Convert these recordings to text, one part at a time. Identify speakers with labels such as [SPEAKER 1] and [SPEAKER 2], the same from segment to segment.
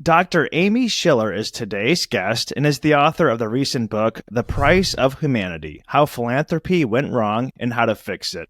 [SPEAKER 1] Dr. Amy Schiller is today's guest and is the author of the recent book, The Price of Humanity: How Philanthropy Went Wrong and How to Fix It.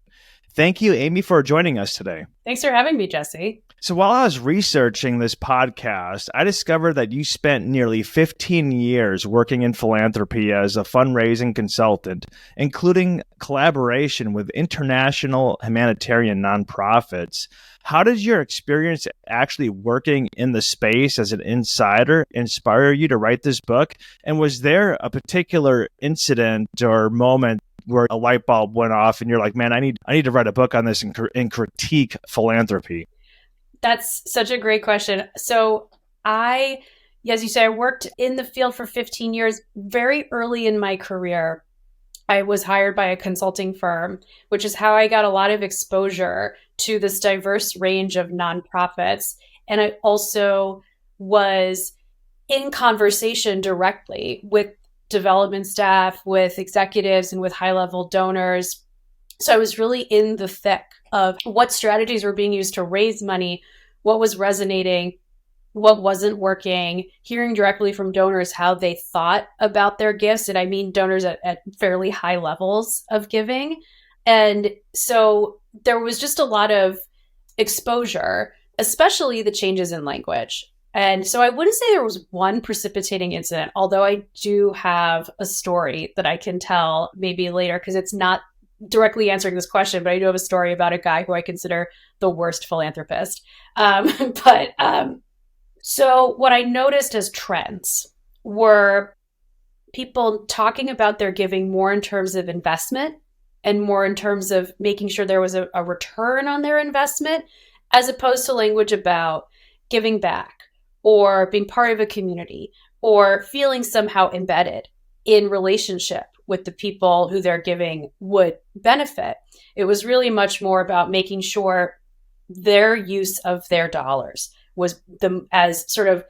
[SPEAKER 1] Thank you, Amy, for joining us today.
[SPEAKER 2] Thanks for having me, Jesse.
[SPEAKER 1] So while I was researching this podcast, I discovered that you spent nearly 15 years working in philanthropy as a fundraising consultant, including collaboration with international humanitarian nonprofits. How did your experience actually working in the space as an insider inspire you to write this book? And was there a particular incident or moment where a light bulb went off and you're like, man, I need to write a book on this and critique philanthropy?
[SPEAKER 2] That's such a great question. So as you say, I worked in the field for 15 years. Very early in my career, I was hired by a consulting firm, which is how I got a lot of exposure to this diverse range of nonprofits. And I also was in conversation directly with development staff, with executives, and with high-level donors. So I was really in the thick of what strategies were being used to raise money, what was resonating, what wasn't working, hearing directly from donors how they thought about their gifts. And I mean donors at fairly high levels of giving. And so there was just a lot of exposure, especially the changes in language. And so I wouldn't say there was one precipitating incident, although I do have a story that I can tell maybe later because it's not directly answering this question, but I do have a story about a guy who I consider the worst philanthropist. So what I noticed as trends were people talking about their giving more in terms of investment and more in terms of making sure there was a return on their investment, as opposed to language about giving back or being part of a community or feeling somehow embedded in relationship with the people who they're giving would benefit. It was really much more about making sure their use of their dollars was as sort of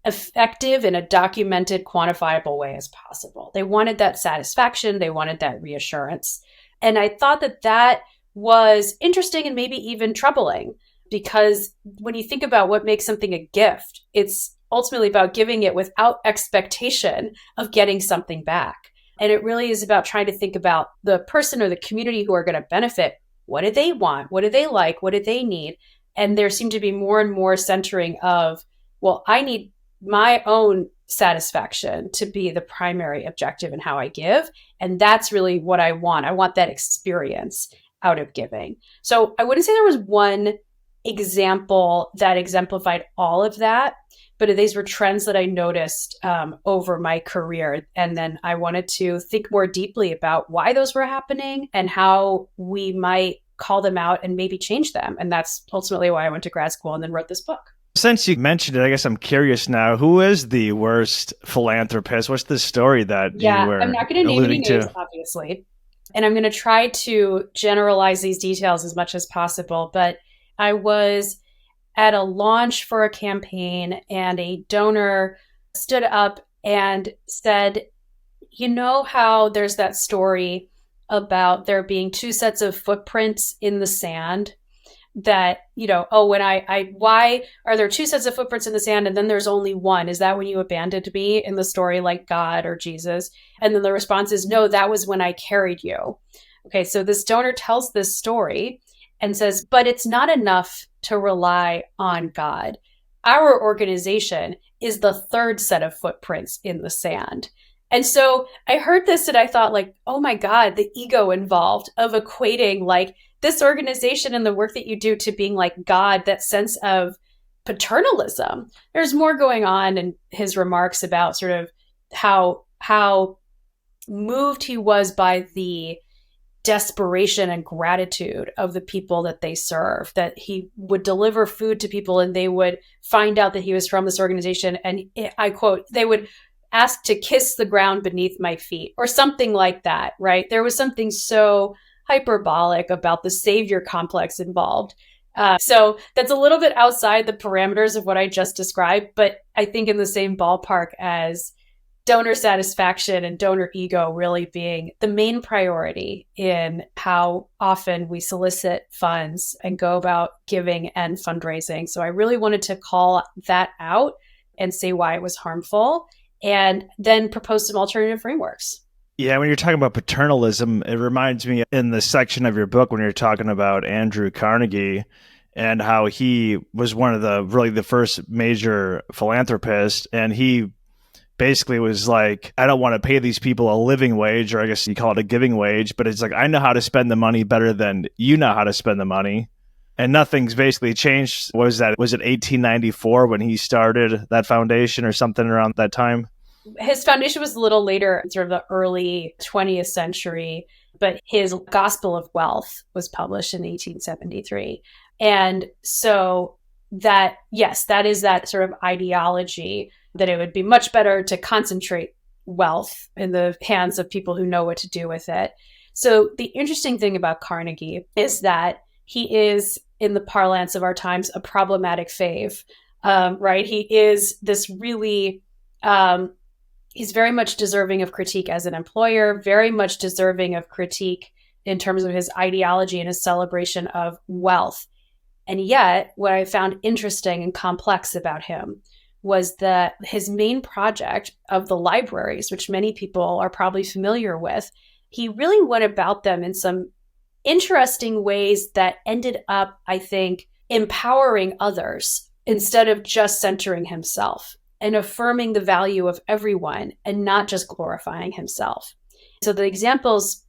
[SPEAKER 2] effective in a documented, quantifiable way as possible. They wanted that satisfaction. They wanted that reassurance. And I thought that was interesting and maybe even troubling, because when you think about what makes something a gift, it's ultimately about giving it without expectation of getting something back. And it really is about trying to think about the person or the community who are going to benefit. What do they want? What do they like? What do they need? And there seemed to be more and more centering of, well, I need my own satisfaction to be the primary objective in how I give. And that's really what I want. I want that experience out of giving. So I wouldn't say there was one example that exemplified all of that, but these were trends that I noticed over my career. And then I wanted to think more deeply about why those were happening and how we might call them out and maybe change them. And that's ultimately why I went to grad school and then wrote this book.
[SPEAKER 1] Since you mentioned it, I guess I'm curious now, who is the worst philanthropist? What's the story that you were
[SPEAKER 2] I'm not going to name any names, obviously. And I'm going to try to generalize these details as much as possible. But I was at a launch for a campaign and a donor stood up and said, you know how there's that story about there being two sets of footprints in the sand that, why are there two sets of footprints in the sand and then there's only one? Is that when you abandoned me in the story like God or Jesus? And then the response is, no, that was when I carried you. Okay, so this donor tells this story and says, but it's not enough to rely on God. Our organization is the third set of footprints in the sand. And so I heard this and I thought like, oh my God, the ego involved of equating like this organization and the work that you do to being like God, that sense of paternalism. There's more going on in his remarks about sort of how moved he was by the desperation and gratitude of the people that they serve, that he would deliver food to people and they would find out that he was from this organization. And I quote, they would ask to kiss the ground beneath my feet or something like that, right? There was something so hyperbolic about the savior complex involved. So that's a little bit outside the parameters of what I just described, but I think in the same ballpark as donor satisfaction and donor ego really being the main priority in how often we solicit funds and go about giving and fundraising. So I really wanted to call that out and say why it was harmful, and then propose some alternative frameworks.
[SPEAKER 1] Yeah, when you're talking about paternalism, it reminds me in the section of your book when you're talking about Andrew Carnegie and how he was one of the first major philanthropists, and he basically was like, I don't want to pay these people a living wage, or I guess you call it a giving wage, but it's like, I know how to spend the money better than you know how to spend the money. And nothing's basically changed. Was it 1894 when he started that foundation or something around that time?
[SPEAKER 2] His foundation was a little later, sort of the early 20th century, but his Gospel of Wealth was published in 1873. And so that, yes, that is that sort of ideology that it would be much better to concentrate wealth in the hands of people who know what to do with it. So the interesting thing about Carnegie is that he is, in the parlance of our times, a problematic fave, right? He is this really... he's very much deserving of critique as an employer, very much deserving of critique in terms of his ideology and his celebration of wealth. And yet, what I found interesting and complex about him was that his main project of the libraries, which many people are probably familiar with, he really went about them in some interesting ways that ended up, I think, empowering others instead of just centering himself, and affirming the value of everyone and not just glorifying himself. So the examples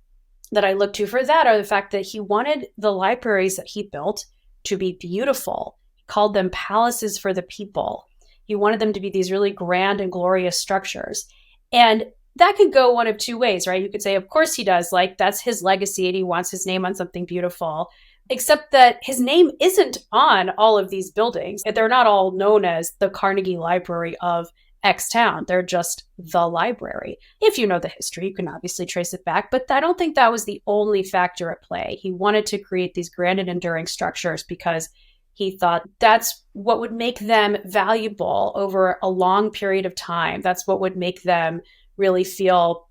[SPEAKER 2] that I look to for that are the fact that he wanted the libraries that he built to be beautiful. He called them palaces for the people. He wanted them to be these really grand and glorious structures. And that could go one of two ways, right? You could say, of course he does, like that's his legacy and he wants his name on something beautiful. Except that his name isn't on all of these buildings. They're not all known as the Carnegie Library of X town. They're just the library. If you know the history, you can obviously trace it back, but I don't think that was the only factor at play. He wanted to create these grand and enduring structures because he thought that's what would make them valuable over a long period of time. That's what would make them really feel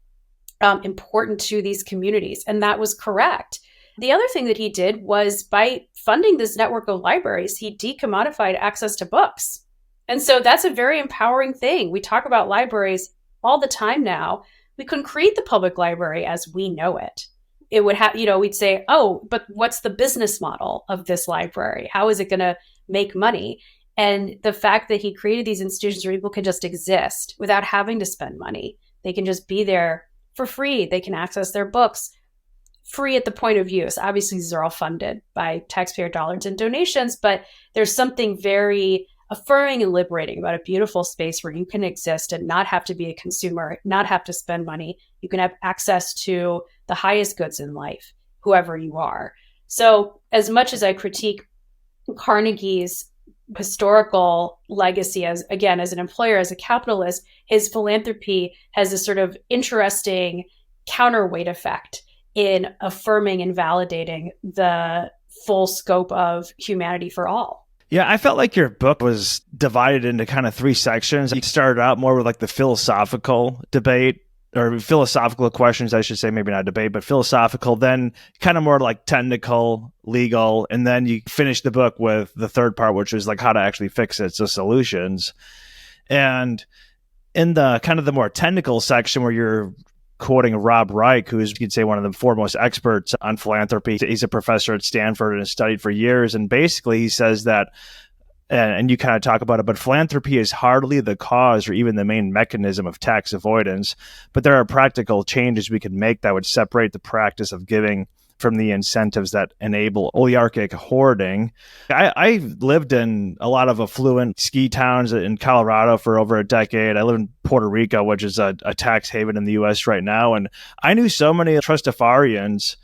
[SPEAKER 2] important to these communities. And that was correct. The other thing that he did was, by funding this network of libraries, he decommodified access to books. And so that's a very empowering thing. We talk about libraries all the time now. We couldn't create the public library as we know it. It would have, we'd say, oh, but what's the business model of this library? How is it going to make money? And the fact that he created these institutions where people can just exist without having to spend money. They can just be there for free. They can access their books free at the point of use. Obviously, these are all funded by taxpayer dollars and donations, but there's something very affirming and liberating about a beautiful space where you can exist and not have to be a consumer, not have to spend money. You can have access to the highest goods in life, whoever you are. So as much as I critique Carnegie's historical legacy as an employer, as a capitalist, his philanthropy has this sort of interesting counterweight effect in affirming and validating the full scope of humanity for all.
[SPEAKER 1] Yeah, I felt like your book was divided into kind of three sections. You started out more with like the philosophical debate, or philosophical questions, I should say, maybe not debate, but philosophical, then kind of more like technical, legal, and then you finished the book with the third part, which was like how to actually fix it, so solutions. And in the kind of the more technical section where you're quoting Rob Reich, who is, you could say, one of the foremost experts on philanthropy. He's a professor at Stanford and has studied for years. And basically he says that, and you kind of talk about it, but philanthropy is hardly the cause or even the main mechanism of tax avoidance. But there are practical changes we can make that would separate the practice of giving from the incentives that enable oligarchic hoarding. I lived in a lot of affluent ski towns in Colorado for over a decade. I live in Puerto Rico, which is a tax haven in the U.S. right now. And I knew so many trustafarians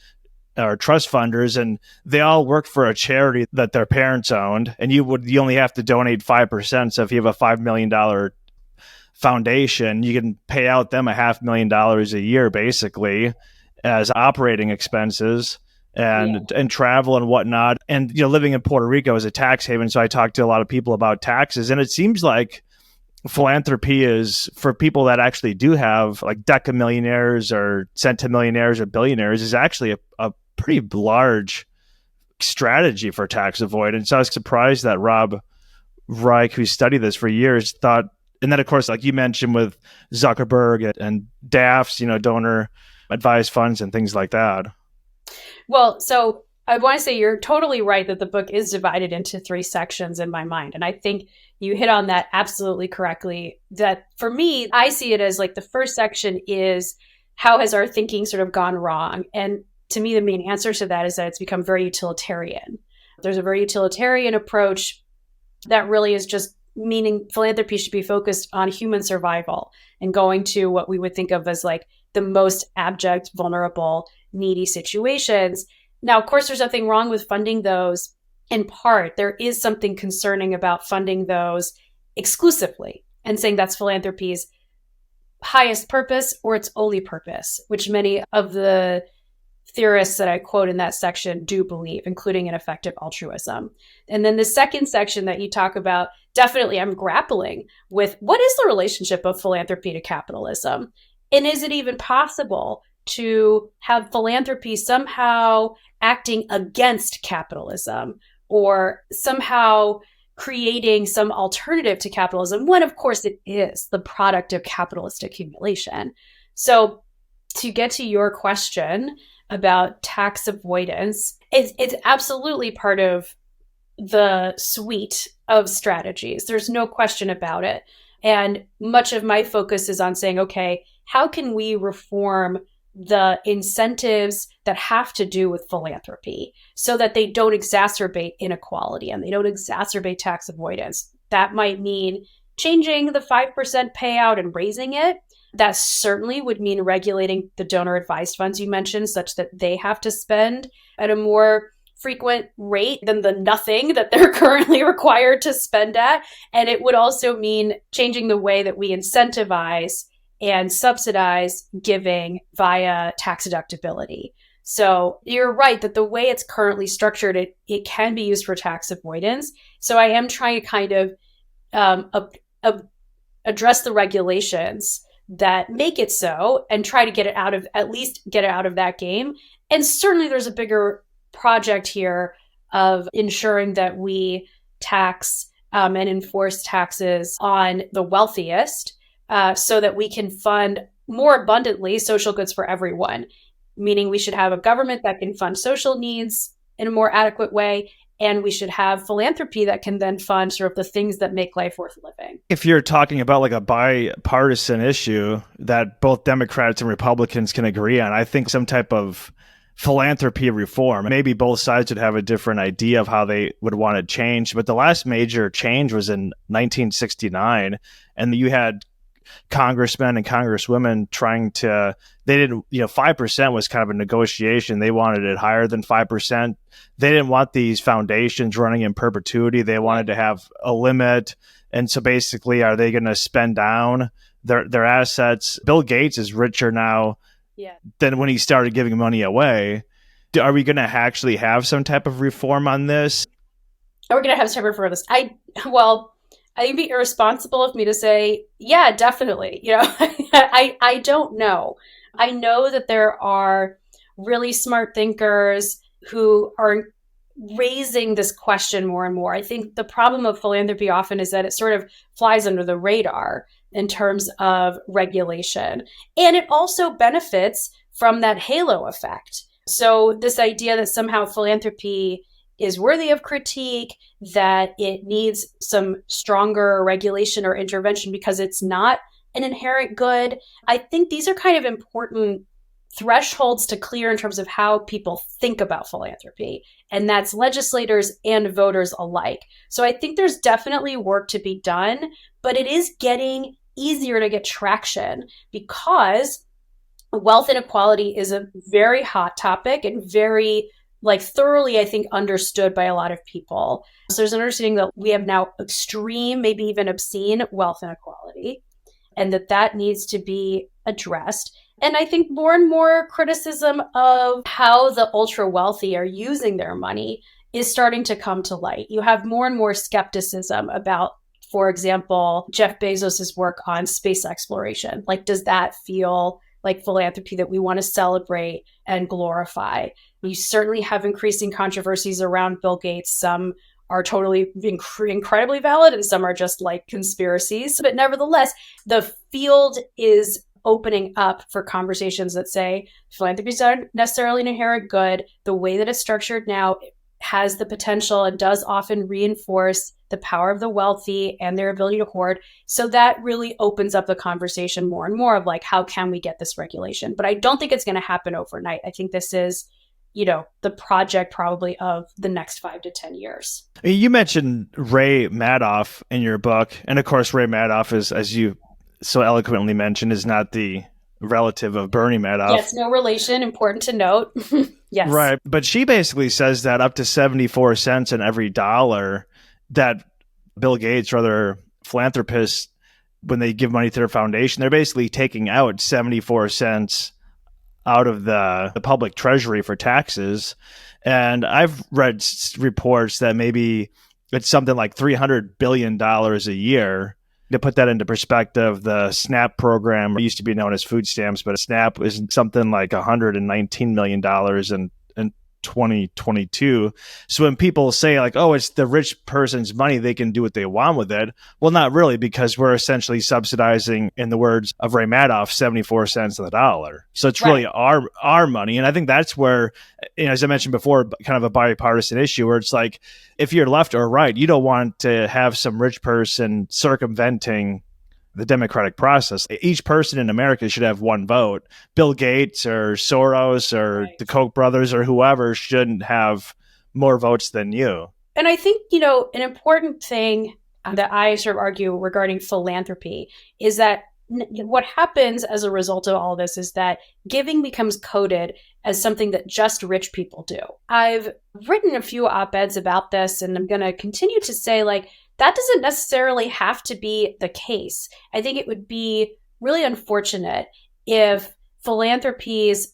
[SPEAKER 1] or trust funders, and they all worked for a charity that their parents owned. And you only have to donate 5%. So if you have a $5 million foundation, you can pay out them $500,000 a year, basically, as operating expenses and travel and whatnot. And, living in Puerto Rico is a tax haven. So I talked to a lot of people about taxes, and it seems like philanthropy is for people that actually do have like decamillionaires or centimillionaires or billionaires is actually a pretty large strategy for tax avoidance. So I was surprised that Rob Reich, who studied this for years, thought And then, of course, like you mentioned with Zuckerberg and DAFs, donor advised funds and things like that.
[SPEAKER 2] Well, so I want to say you're totally right that the book is divided into 3 sections in my mind. And I think you hit on that absolutely correctly. That for me, I see it as like the first section is how has our thinking sort of gone wrong? And to me, the main answer to that is that it's become very utilitarian. There's a very utilitarian approach that really is just meaning philanthropy should be focused on human survival and going to what we would think of as like the most abject, vulnerable, needy situations. Now, of course, there's nothing wrong with funding those in part. There is something concerning about funding those exclusively and saying that's philanthropy's highest purpose or its only purpose, which many of the theorists that I quote in that section do believe, including an effective altruism. And then the second section that you talk about, definitely I'm grappling with what is the relationship of philanthropy to capitalism? And is it even possible to have philanthropy somehow acting against capitalism or somehow creating some alternative to capitalism when, of course, it is the product of capitalist accumulation? So to get to your question about tax avoidance, it's absolutely part of the suite of strategies. There's no question about it. And much of my focus is on saying, okay, how can we reform the incentives that have to do with philanthropy so that they don't exacerbate inequality and they don't exacerbate tax avoidance? That might mean changing the 5% payout and raising it. That certainly would mean regulating the donor advised funds you mentioned such that they have to spend at a more frequent rate than the nothing that they're currently required to spend at. And it would also mean changing the way that we incentivize and subsidize giving via tax deductibility. So you're right that the way it's currently structured, it can be used for tax avoidance. So I am trying to kind of address the regulations that make it so and try to get it out of, at least get it out of that game. And certainly there's a bigger project here of ensuring that we tax and enforce taxes on the wealthiest so that we can fund more abundantly social goods for everyone, meaning we should have a government that can fund social needs in a more adequate way. And we should have philanthropy that can then fund sort of the things that make life worth living.
[SPEAKER 1] If you're talking about like a bipartisan issue that both Democrats and Republicans can agree on, I think some type of philanthropy reform, maybe both sides would have a different idea of how they would want to change. But the last major change was in 1969. And you had congressmen and congresswomen trying to, they didn't, 5% was kind of a negotiation. They wanted it higher than 5%. They didn't want these foundations running in perpetuity. They wanted to have a limit. And so basically, are they going to spend down their assets? Bill Gates is richer now than when he started giving money away. Are we going to actually have some type of reform on this?
[SPEAKER 2] Are we going to have some reform on this? I think it'd be irresponsible of me to say, yeah, definitely. I don't know. I know that there are really smart thinkers who are raising this question more and more. I think the problem of philanthropy often is that it sort of flies under the radar in terms of regulation. And it also benefits from that halo effect. So this idea that somehow philanthropy is worthy of critique, that it needs some stronger regulation or intervention because it's not an inherent good. I think these are kind of important thresholds to clear in terms of how people think about philanthropy. And that's legislators and voters alike. So I think there's definitely work to be done, but it is getting easier to get traction because wealth inequality is a very hot topic and very thoroughly, I think, understood by a lot of people. So there's an understanding that we have now extreme, maybe even obscene wealth inequality, and that needs to be addressed. And I think more and more criticism of how the ultra wealthy are using their money is starting to come to light. You have more and more skepticism about, for example, Jeff Bezos's work on space exploration. Does that feel like philanthropy that we want to celebrate and glorify? You certainly have increasing controversies around Bill Gates. Some are totally incredibly valid and some are just like conspiracies. But nevertheless, the field is opening up for conversations that say philanthropy is not necessarily an inherent good. The way that it's structured now has the potential and does often reinforce the power of the wealthy and their ability to hoard. So that really opens up the conversation more and more of like, how can we get this regulation? But I don't think it's going to happen overnight. I think this is, the project probably of the next 5 to 10 years.
[SPEAKER 1] You mentioned Ray Madoff in your book. And of course, Ray Madoff is, as you so eloquently mentioned, is not the relative of Bernie Madoff.
[SPEAKER 2] Yes, no relation. Important to note. Yes.
[SPEAKER 1] Right. But she basically says that up to 74 cents in every dollar that Bill Gates or other philanthropists, when they give money to their foundation, they're basically taking out 74 cents out of the public treasury for taxes. And I've read reports that maybe it's something like $300 billion a year. To put that into perspective, the SNAP program used to be known as food stamps, but SNAP is something like $119 million in 2022. So when people say like, oh, it's the rich person's money, they can do what they want with it. Well, not really, because we're essentially subsidizing, in the words of Ray Madoff, 74 cents on the dollar. So it's really our money. And I think that's where, as I mentioned before, kind of a bipartisan issue where it's like, if you're left or right, you don't want to have some rich person circumventing the democratic process. Each person in America should have one vote. Bill Gates or Soros or the Koch brothers or whoever shouldn't have more votes than you.
[SPEAKER 2] And I think, an important thing that I sort of argue regarding philanthropy is that what happens as a result of all this is that giving becomes coded as something that just rich people do. I've written a few op-eds about this, and I'm going to continue to say, like, that doesn't necessarily have to be the case. I think it would be really unfortunate if philanthropy's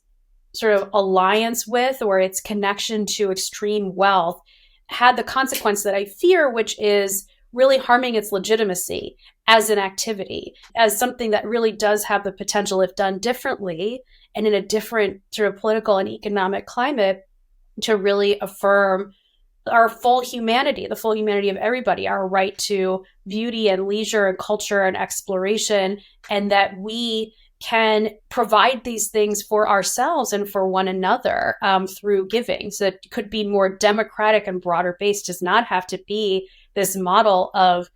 [SPEAKER 2] sort of alliance with or its connection to extreme wealth had the consequence that I fear, which is really harming its legitimacy as an activity, as something that really does have the potential, if done differently and in a different sort of political and economic climate, to really affirm our full humanity, the full humanity of everybody, our right to beauty and leisure and culture and exploration, and that we can provide these things for ourselves and for one another through giving. So it could be more democratic and broader based, does not have to be this model of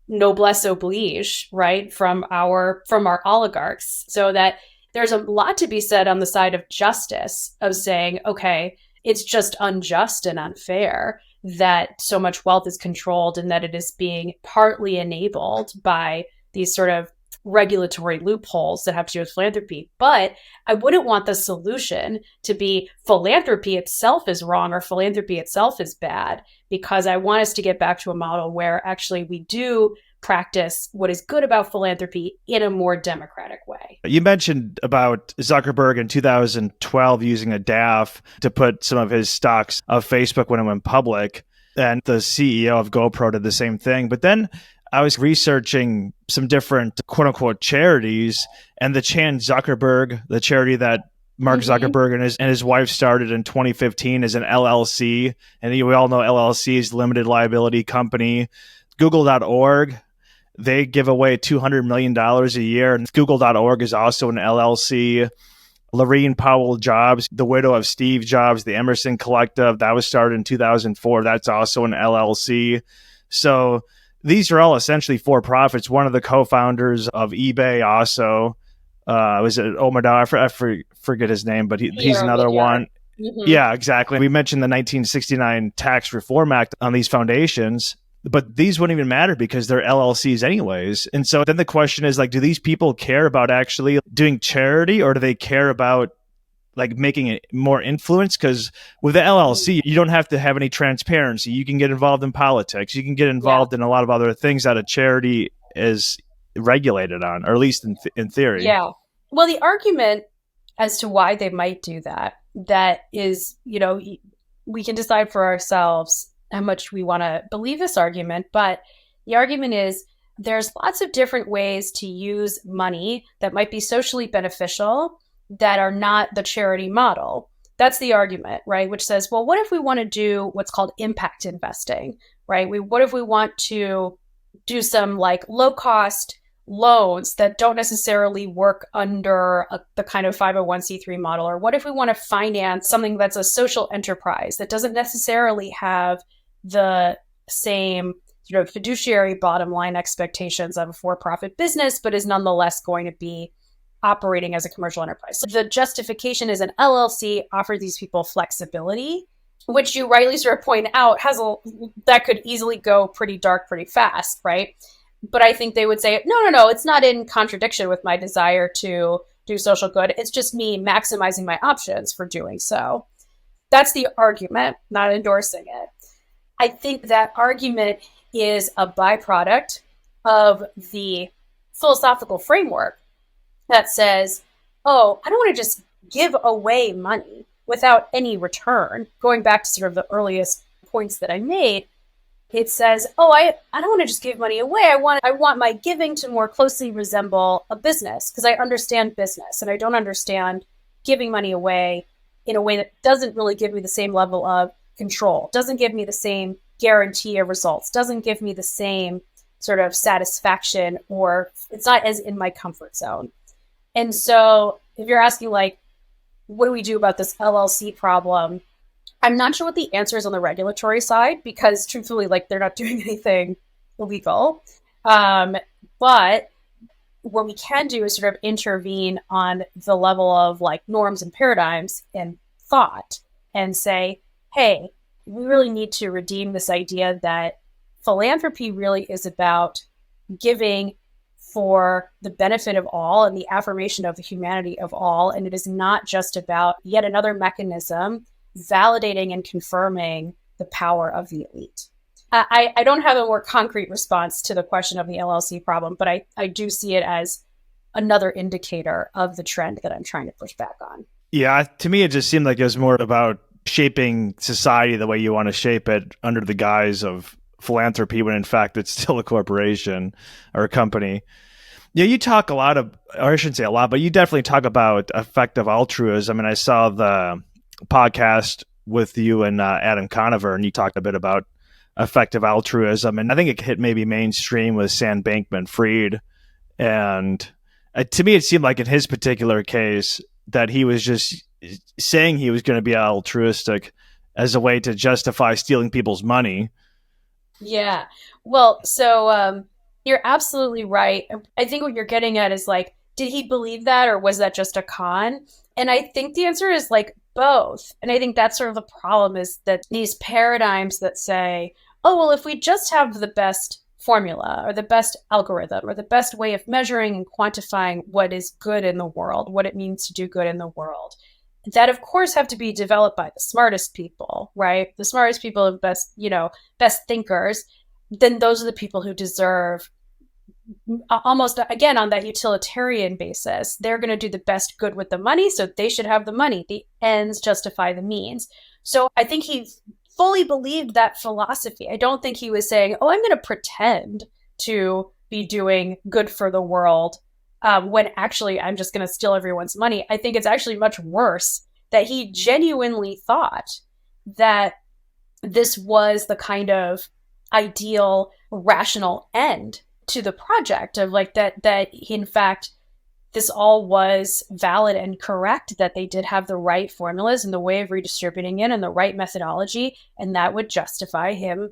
[SPEAKER 2] noblesse oblige, right, from our oligarchs. So that there's a lot to be said on the side of justice, of saying, okay, it's just unjust and unfair that so much wealth is controlled and that it is being partly enabled by these sort of regulatory loopholes that have to do with philanthropy. But I wouldn't want the solution to be philanthropy itself is wrong or philanthropy itself is bad, because I want us to get back to a model where actually we do practice what is good about philanthropy in a more democratic way.
[SPEAKER 1] You mentioned about Zuckerberg in 2012 using a DAF to put some of his stocks of Facebook when it went public, and the CEO of GoPro did the same thing. But then I was researching some different quote unquote charities, and the Chan Zuckerberg, the charity that Mark Zuckerberg and his wife started in 2015, is an LLC. And we all know LLC is limited liability company. Google.org, they give away $200 million a year. And Google.org is also an LLC. Laurene Powell Jobs, the widow of Steve Jobs, the Emerson Collective, that was started in 2004. That's also an LLC. So these are all essentially for-profits. One of the co-founders of eBay also, was it Omidyar? I forget his name, but he's another one. Mm-hmm. Yeah, exactly. We mentioned the 1969 Tax Reform Act on these foundations, but these wouldn't even matter because they're LLCs anyways. And so then the question is, like, do these people care about actually doing charity, or do they care about like making it more influence? Because with the LLC, you don't have to have any transparency. You can get involved in politics. You can get involved in a lot of other things that a charity is regulated on, or at least in theory.
[SPEAKER 2] Yeah. Well, the argument as to why they might do that is, we can decide for ourselves how much we want to believe this argument. But the argument is there's lots of different ways to use money that might be socially beneficial that are not the charity model. That's the argument, right? Which says, well, what if we want to do what's called impact investing, right? What if we want to do some like low cost loans that don't necessarily work under the kind of 501c3 model? Or what if we want to finance something that's a social enterprise that doesn't necessarily have the same fiduciary bottom line expectations of a for-profit business, but is nonetheless going to be operating as a commercial enterprise? So the justification is an LLC offers these people flexibility, which you rightly sort of point out that could easily go pretty dark pretty fast, right? But I think they would say, no, it's not in contradiction with my desire to do social good. It's just me maximizing my options for doing so. That's the argument, not endorsing it. I think that argument is a byproduct of the philosophical framework that says, I don't want to just give away money without any return. Going back to sort of the earliest points that I made, it says, I don't want to just give money away. I want my giving to more closely resemble a business, because I understand business and I don't understand giving money away in a way that doesn't really give me the same level of control, doesn't give me the same guarantee of results, doesn't give me the same sort of satisfaction, or it's not as in my comfort zone. And so if you're asking like, what do we do about this LLC problem? I'm not sure what the answer is on the regulatory side, because truthfully, like, they're not doing anything illegal. But what we can do is sort of intervene on the level of like norms and paradigms and thought and say, hey, we really need to redeem this idea that philanthropy really is about giving for the benefit of all and the affirmation of the humanity of all. And it is not just about yet another mechanism validating and confirming the power of the elite. I don't have a more concrete response to the question of the LLC problem, but I do see it as another indicator of the trend that I'm trying to push back on.
[SPEAKER 1] Yeah, to me, it just seemed like it was more about shaping society the way you want to shape it under the guise of philanthropy, when in fact it's still a corporation or a company. Yeah, you talk a lot of, or I shouldn't say a lot, but you definitely talk about effective altruism. And I saw the podcast with you and Adam Conover, and you talked a bit about effective altruism. And I think it hit maybe mainstream with Sam Bankman-Fried. And to me, it seemed like in his particular case that he was just saying he was going to be altruistic as a way to justify stealing people's money.
[SPEAKER 2] Yeah. Well, so you're absolutely right. I think what you're getting at is like, did he believe that, or was that just a con? And I think the answer is like both. And I think that's sort of the problem, is that these paradigms that say, well, if we just have the best formula or the best algorithm or the best way of measuring and quantifying what is good in the world, what it means to do good in the world, that of course have to be developed by the smartest people, right? The smartest people and best thinkers. Then those are the people who deserve, almost again on that utilitarian basis, they're going to do the best good with the money, so they should have the money. The ends justify the means. So I think he fully believed that philosophy. I don't think he was saying, I'm going to pretend to be doing good for the world when actually I'm just going to steal everyone's money. I think it's actually much worse that he genuinely thought that this was the kind of ideal, rational end to the project, of like that in fact this all was valid and correct, that they did have the right formulas and the way of redistributing it and the right methodology, and that would justify him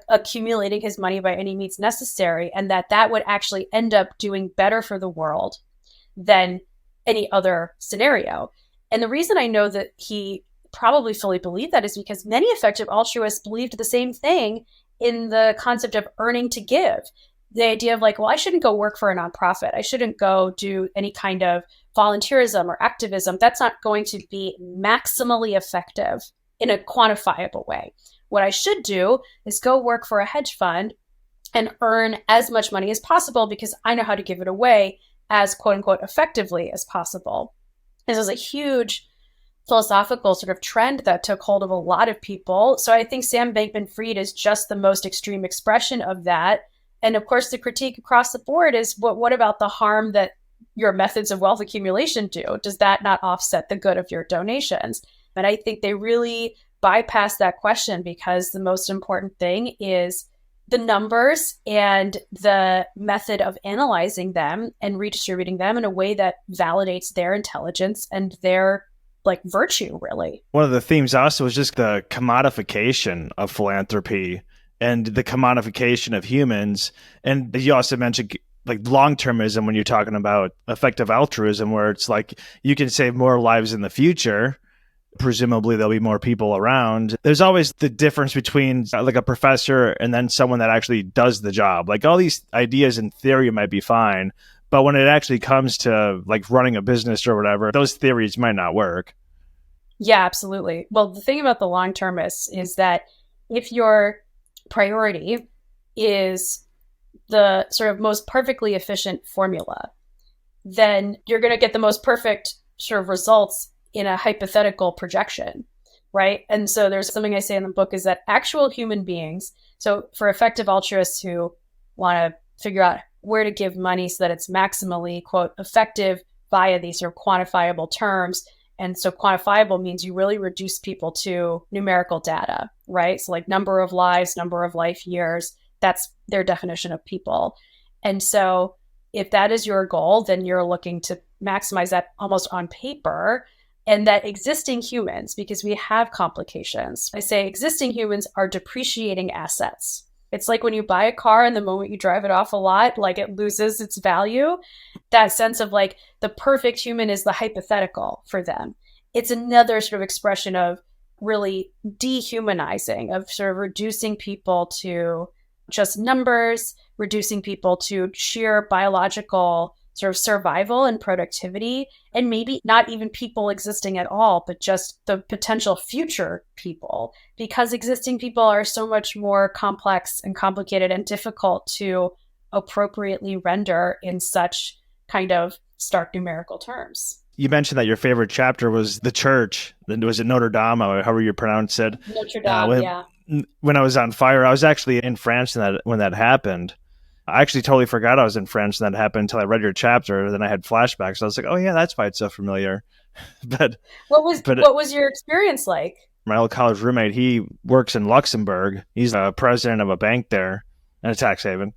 [SPEAKER 2] accumulating his money by any means necessary, and that would actually end up doing better for the world than any other scenario. And the reason I know that he probably fully believed that is because many effective altruists believed the same thing in the concept of earning to give. The idea of like, well, I shouldn't go work for a nonprofit. I shouldn't go do any kind of volunteerism or activism. That's not going to be maximally effective in a quantifiable way. What I should do is go work for a hedge fund and earn as much money as possible, because I know how to give it away as quote unquote effectively as possible. This is a huge philosophical sort of trend that took hold of a lot of people. So I think Sam Bankman-Fried is just the most extreme expression of that. And of course, the critique across the board is, what about the harm that your methods of wealth accumulation do? Does that not offset the good of your donations? And I think they really bypass that question because the most important thing is the numbers and the method of analyzing them and redistributing them in a way that validates their intelligence and their like virtue, really.
[SPEAKER 1] One of the themes also is just the commodification of philanthropy and the commodification of humans. And you also mentioned like long-termism when you're talking about effective altruism, where it's like you can save more lives in the future. Presumably there'll be more people around. There's always the difference between like a professor and then someone that actually does the job. Like all these ideas in theory might be fine, but when it actually comes to like running a business or whatever, those theories might not work.
[SPEAKER 2] Yeah, absolutely. Well, the thing about the long-termists is that if your priority is the sort of most perfectly efficient formula, then you're going to get the most perfect sort of results in a hypothetical projection, right? And so there's something I say in the book is that actual human beings, so for effective altruists who want to figure out where to give money so that it's maximally, quote, effective via these sort of quantifiable terms. And so quantifiable means you really reduce people to numerical data, right? So like number of lives, number of life years, that's their definition of people. And so if that is your goal, then you're looking to maximize that almost on paper. And that existing humans, because we have complications, I say existing humans are depreciating assets. It's like when you buy a car and the moment you drive it off a lot, like it loses its value. That sense of like the perfect human is the hypothetical for them. It's another sort of expression of really dehumanizing, of sort of reducing people to just numbers, reducing people to sheer biological sort of survival and productivity, and maybe not even people existing at all, but just the potential future people, because existing people are so much more complex and complicated and difficult to appropriately render in such kind of stark numerical terms.
[SPEAKER 1] You mentioned that your favorite chapter was the church. Was it Notre Dame, or however you pronounce it?
[SPEAKER 2] Notre Dame, yeah.
[SPEAKER 1] When I was on fire, I was actually in France when that happened. I actually totally forgot I was in France when that happened until I read your chapter. Then I had flashbacks. I was like, oh yeah, that's why it's so familiar. But
[SPEAKER 2] what was your experience like?
[SPEAKER 1] My old college roommate, he works in Luxembourg. He's the president of a bank there and a tax haven.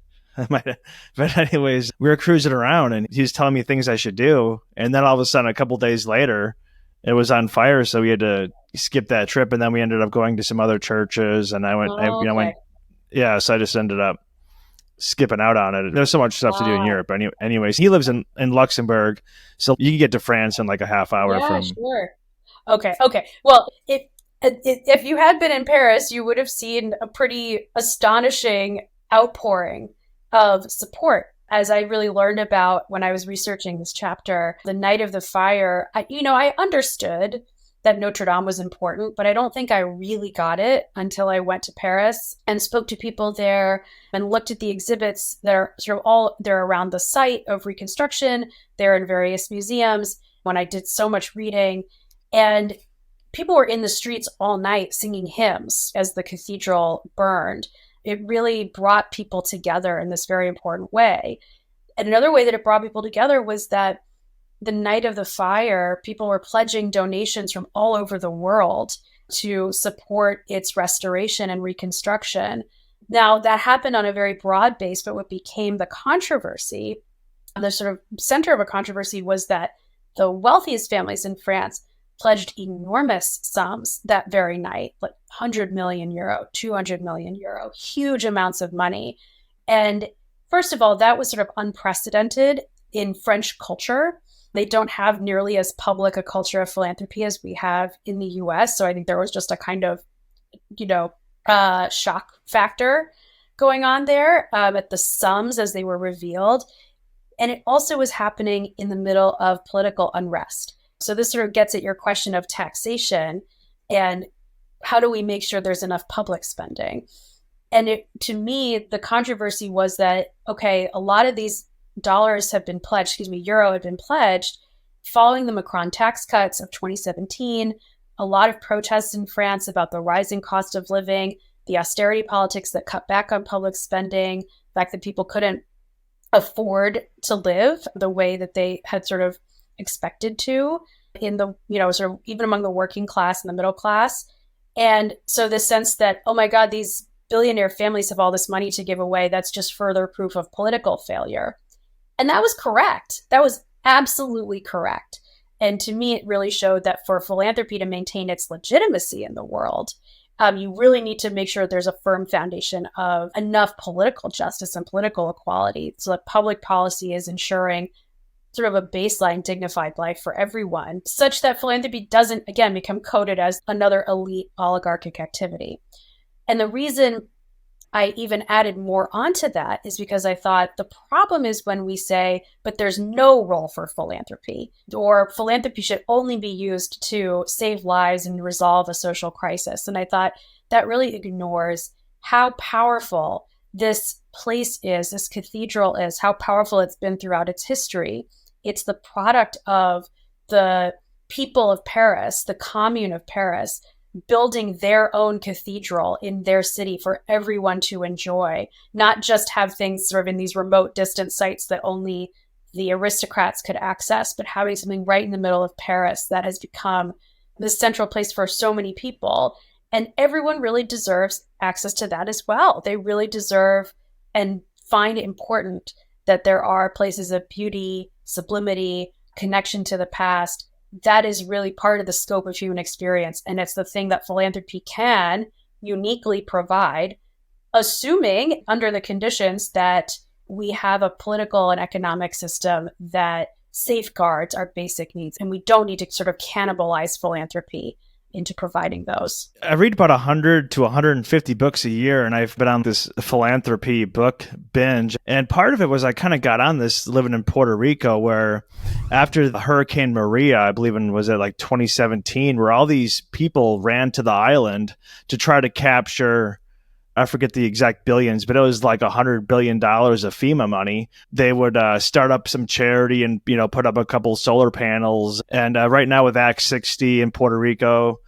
[SPEAKER 1] But anyways, we were cruising around and he was telling me things I should do. And then all of a sudden, a couple days later, it was on fire. So we had to skip that trip. And then we ended up going to some other churches. And I went, yeah. So I just ended up skipping out on it. There's so much stuff to do in Europe. Anyways, he lives in Luxembourg, so you can get to France in like a half hour from.
[SPEAKER 2] Sure. Okay. Well, if you had been in Paris, you would have seen a pretty astonishing outpouring of support. As I really learned about when I was researching this chapter, the night of the fire, I understood that Notre Dame was important, but I don't think I really got it until I went to Paris and spoke to people there and looked at the exhibits that are sort of they're around the site of reconstruction. They're in various museums. When I did so much reading, and people were in the streets all night singing hymns as the cathedral burned. It really brought people together in this very important way. And another way that it brought people together was that the night of the fire, people were pledging donations from all over the world to support its restoration and reconstruction. Now, that happened on a very broad base, but what became the controversy, the sort of center of a controversy, was that the wealthiest families in France pledged enormous sums that very night, like 100 million euro, 200 million euro, huge amounts of money. And first of all, that was sort of unprecedented in French culture. They don't have nearly as public a culture of philanthropy as we have in the US. So I think there was just a kind of, shock factor going on there at the sums as they were revealed. And it also was happening in the middle of political unrest. So this sort of gets at your question of taxation and how do we make sure there's enough public spending? And to me, the controversy was that, okay, a lot of these euro had been pledged following the Macron tax cuts of 2017, a lot of protests in France about the rising cost of living, the austerity politics that cut back on public spending, the fact that people couldn't afford to live the way that they had sort of expected to in the, sort of even among the working class and the middle class. And so the sense that, oh my God, these billionaire families have all this money to give away, that's just further proof of political failure. And that was correct. That was absolutely correct. And to me, it really showed that for philanthropy to maintain its legitimacy in the world, you really need to make sure there's a firm foundation of enough political justice and political equality so that public policy is ensuring sort of a baseline dignified life for everyone, such that philanthropy doesn't, again, become coded as another elite oligarchic activity. And the reason I even added more onto that is because I thought the problem is when we say, but there's no role for philanthropy, or philanthropy should only be used to save lives and resolve a social crisis. And I thought that really ignores how powerful this place is, this cathedral is, how powerful it's been throughout its history. It's the product of the people of Paris, the commune of Paris, building their own cathedral in their city for everyone to enjoy, not just have things sort of in these remote distant sites that only the aristocrats could access, but having something right in the middle of Paris that has become the central place for so many people. And everyone really deserves access to that as well. They really deserve and find it important that there are places of beauty, sublimity, connection to the past. That is really part of the scope of human experience. And it's the thing that philanthropy can uniquely provide, assuming under the conditions that we have a political and economic system that safeguards our basic needs. And we don't need to sort of cannibalize philanthropy into providing those.
[SPEAKER 1] I read about 100 to 150 books a year, and I've been on this philanthropy book binge. And part of it was I kind of got on this living in Puerto Rico, where after the Hurricane Maria, I believe was it like 2017, where all these people ran to the island to try to capture, I forget the exact billions, but it was like $100 billion of FEMA money. They would start up some charity and, put up a couple solar panels. And right now with Act 60 in Puerto Rico,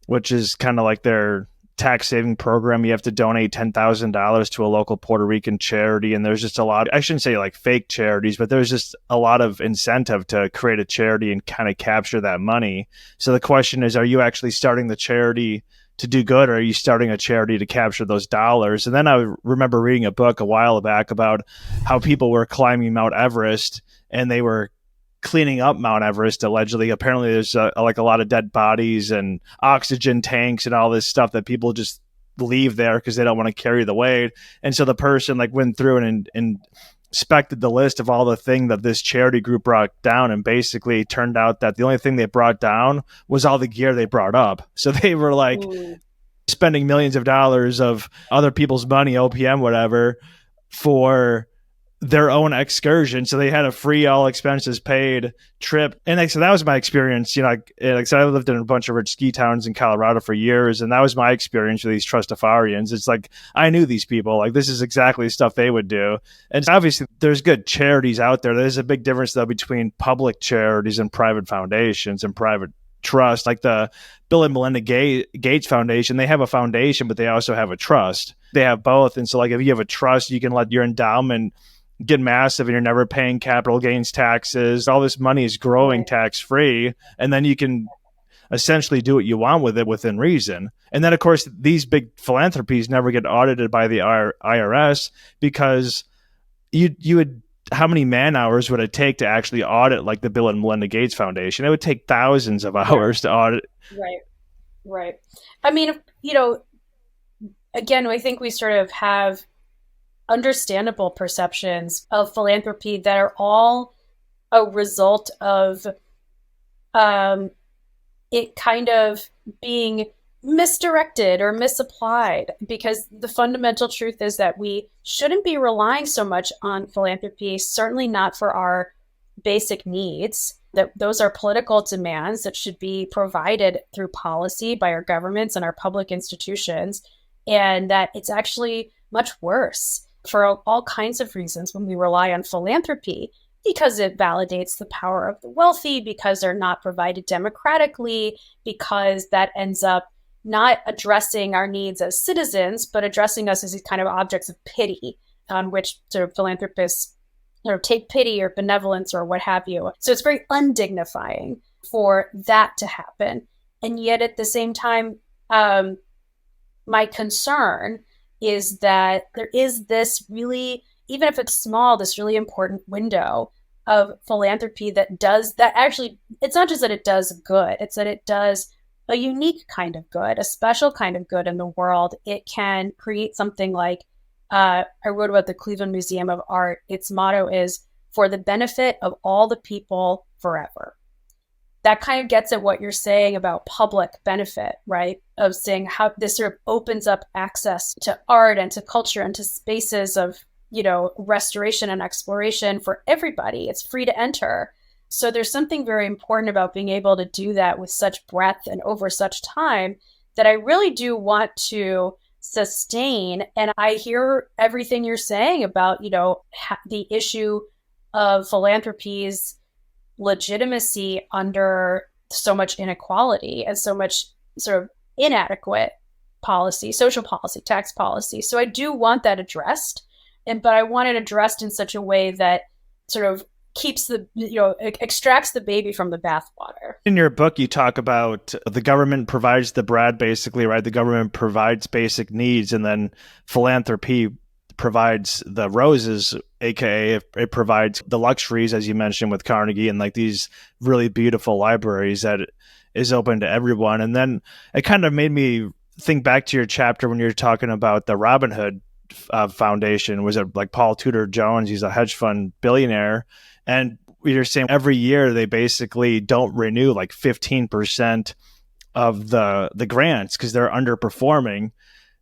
[SPEAKER 1] which is kind of like their tax saving program, you have to donate $10,000 to a local Puerto Rican charity. And there's just a lot, I shouldn't say like fake charities, but there's just a lot of incentive to create a charity and kind of capture that money. So the question is, are you actually starting the charity to do good, or are you starting a charity to capture those dollars? And then I remember reading a book a while back about how people were climbing Mount Everest and they were cleaning up Mount Everest, allegedly. Apparently there's like a lot of dead bodies and oxygen tanks and all this stuff that people just leave there because they don't want to carry the weight. And so the person like went through and inspected the list of all the thing that this charity group brought down, and basically turned out that the only thing they brought down was all the gear they brought up. So they were like spending millions of dollars of other people's money, OPM, whatever, for their own excursion. So they had a free, all expenses paid trip. And so that was my experience. Like I said, I lived in a bunch of rich ski towns in Colorado for years. And that was my experience with these trustafarians. It's like, I knew these people, like this is exactly the stuff they would do. And obviously there's good charities out there. There's a big difference though between public charities and private foundations and private trust. Like the Bill and Melinda Gates Foundation, they have a foundation, but they also have a trust. They have both. And so like if you have a trust, you can let your endowment get massive and you're never paying capital gains taxes. All this money is growing tax free. And then you can essentially do what you want with it within reason. And then of course, these big philanthropies never get audited by the IRS because you would, how many man hours would it take to actually audit like the Bill and Melinda Gates Foundation? It would take thousands of hours to audit.
[SPEAKER 2] Right. I mean, again, I think we sort of have understandable perceptions of philanthropy that are all a result of it kind of being misdirected or misapplied, because the fundamental truth is that we shouldn't be relying so much on philanthropy, certainly not for our basic needs, that those are political demands that should be provided through policy by our governments and our public institutions, and that it's actually much worse for all kinds of reasons when we rely on philanthropy, because it validates the power of the wealthy, because they're not provided democratically, because that ends up not addressing our needs as citizens, but addressing us as these kind of objects of pity on which sort of philanthropists take pity or benevolence or what have you. So it's very undignifying for that to happen. And yet at the same time, My concern is that there is this really, even if it's small, this really important window of philanthropy that does that. Actually, it's not just that it does good, it's that it does a unique kind of good, a special kind of good in the world. It can create something like, I wrote about the Cleveland Museum of Art. Its motto is "for the benefit of all the people forever." That kind of gets at what you're saying about public benefit, right? Of saying how this sort of opens up access to art and to culture and to spaces of, restoration and exploration for everybody. It's free to enter. So there's something very important about being able to do that with such breadth and over such time that I really do want to sustain. And I hear everything you're saying about, the issue of philanthropy's legitimacy under so much inequality and so much sort of inadequate policy, social policy, tax policy. So I do want that addressed, but I want it addressed in such a way that sort of keeps extracts the baby from the bathwater.
[SPEAKER 1] In your book, you talk about the government provides the bread, basically, right? The government provides basic needs, and then philanthropy provides the roses, aka it provides the luxuries, as you mentioned with Carnegie, and like these really beautiful libraries that is open to everyone. And then it kind of made me think back to your chapter when you're talking about the Robin Hood Foundation. Was it like Paul Tudor Jones? He's a hedge fund billionaire, and you're saying every year they basically don't renew like 15% of the grants because they're underperforming.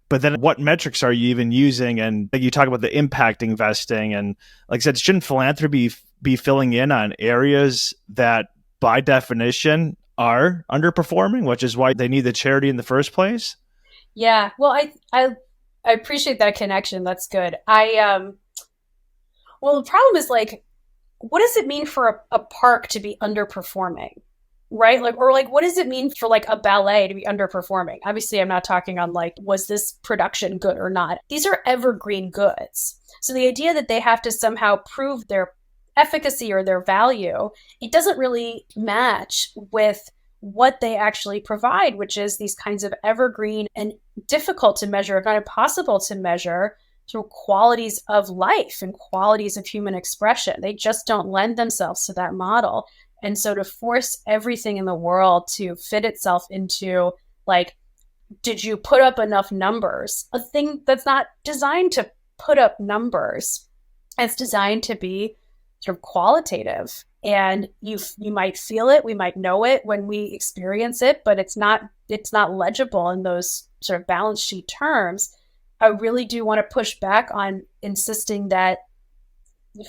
[SPEAKER 1] But then what metrics are you even using? And you talk about the impact investing. And like I said, shouldn't philanthropy be filling in on areas that by definition are underperforming, which is why they need the charity in the first place?
[SPEAKER 2] Yeah. Well, I appreciate that connection. That's good. Well, the problem is like, what does it mean for a park to be underperforming? Right? What does it mean for like a ballet to be underperforming? Obviously, I'm not talking on like, was this production good or not? These are evergreen goods. So the idea that they have to somehow prove their efficacy or their value, it doesn't really match with what they actually provide, which is these kinds of evergreen and difficult to measure, if not impossible to measure, through qualities of life and qualities of human expression. They just don't lend themselves to that model. And so to force everything in the world to fit itself into like, did you put up enough numbers? A thing that's not designed to put up numbers. It's designed to be sort of qualitative. And you might feel it, we might know it when we experience it, but it's not legible in those sort of balance sheet terms. I really do want to push back on insisting that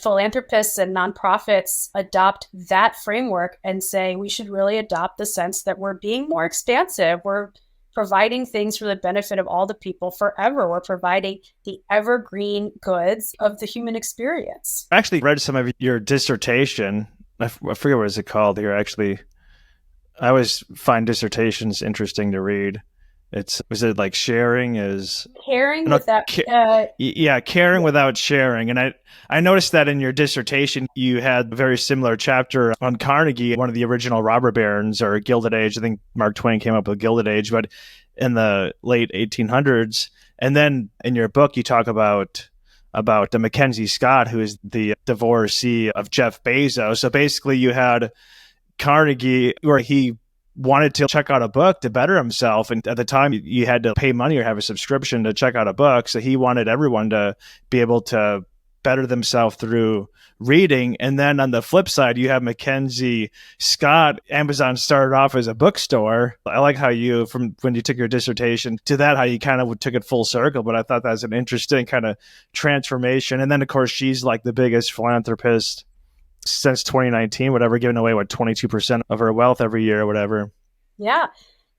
[SPEAKER 2] philanthropists and nonprofits adopt that framework and say we should really adopt the sense that we're being more expansive. We're providing things for the benefit of all the people forever. We're providing the evergreen goods of the human experience.
[SPEAKER 1] I actually read some of your dissertation. I forget what it's called here. Actually, I always find dissertations interesting to read. Was it like sharing is
[SPEAKER 2] caring without
[SPEAKER 1] caring without sharing. And I noticed that in your dissertation you had a very similar chapter on Carnegie, one of the original robber barons or Gilded Age. I think Mark Twain came up with Gilded Age, but in the late 1800s. And then in your book you talk about the Mackenzie Scott, who is the divorcee of Jeff Bezos. So basically you had Carnegie, where he wanted to check out a book to better himself. And at the time you had to pay money or have a subscription to check out a book. So he wanted everyone to be able to better themselves through reading. And then on the flip side, you have Mackenzie Scott. Amazon started off as a bookstore. I like how you, from when you took your dissertation to that, how you kind of took it full circle. But I thought that was an interesting kind of transformation. And then of course, she's like the biggest philanthropist since 2019, whatever, giving away 22% of her wealth every year or whatever.
[SPEAKER 2] Yeah.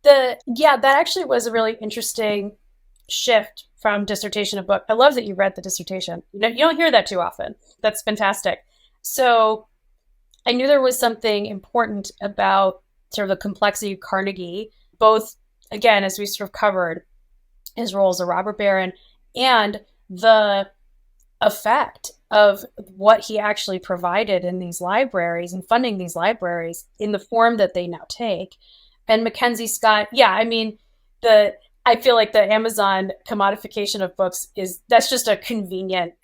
[SPEAKER 2] That actually was a really interesting shift from dissertation to book. I love that you read the dissertation. You don't hear that too often. That's fantastic. So I knew there was something important about sort of the complexity of Carnegie, both, again, as we sort of covered, his role as a robber baron and the effect of what he actually provided in these libraries and funding these libraries in the form that they now take. And Mackenzie Scott, I feel like the Amazon commodification of books that's just a convenient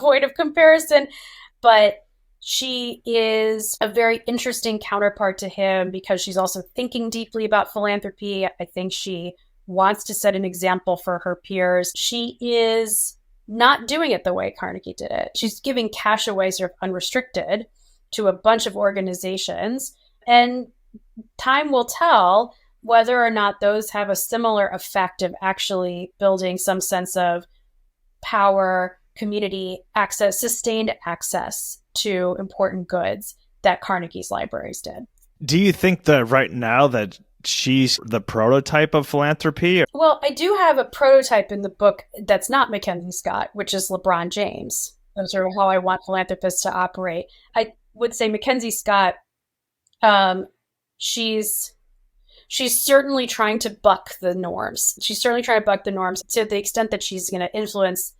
[SPEAKER 2] point of comparison. But she is a very interesting counterpart to him because she's also thinking deeply about philanthropy. I think she wants to set an example for her peers. She is not doing it the way Carnegie did it. She's giving cash away sort of unrestricted to a bunch of organizations. And time will tell whether or not those have a similar effect of actually building some sense of power, community access, sustained access to important goods that Carnegie's libraries did.
[SPEAKER 1] Do you think that right now that she's the prototype of philanthropy?
[SPEAKER 2] Well, I do have a prototype in the book that's not Mackenzie Scott, which is LeBron James. That's sort of how I want philanthropists to operate. I would say Mackenzie Scott, she's certainly trying to buck the norms. She's certainly trying to buck the norms to the extent that she's going to influence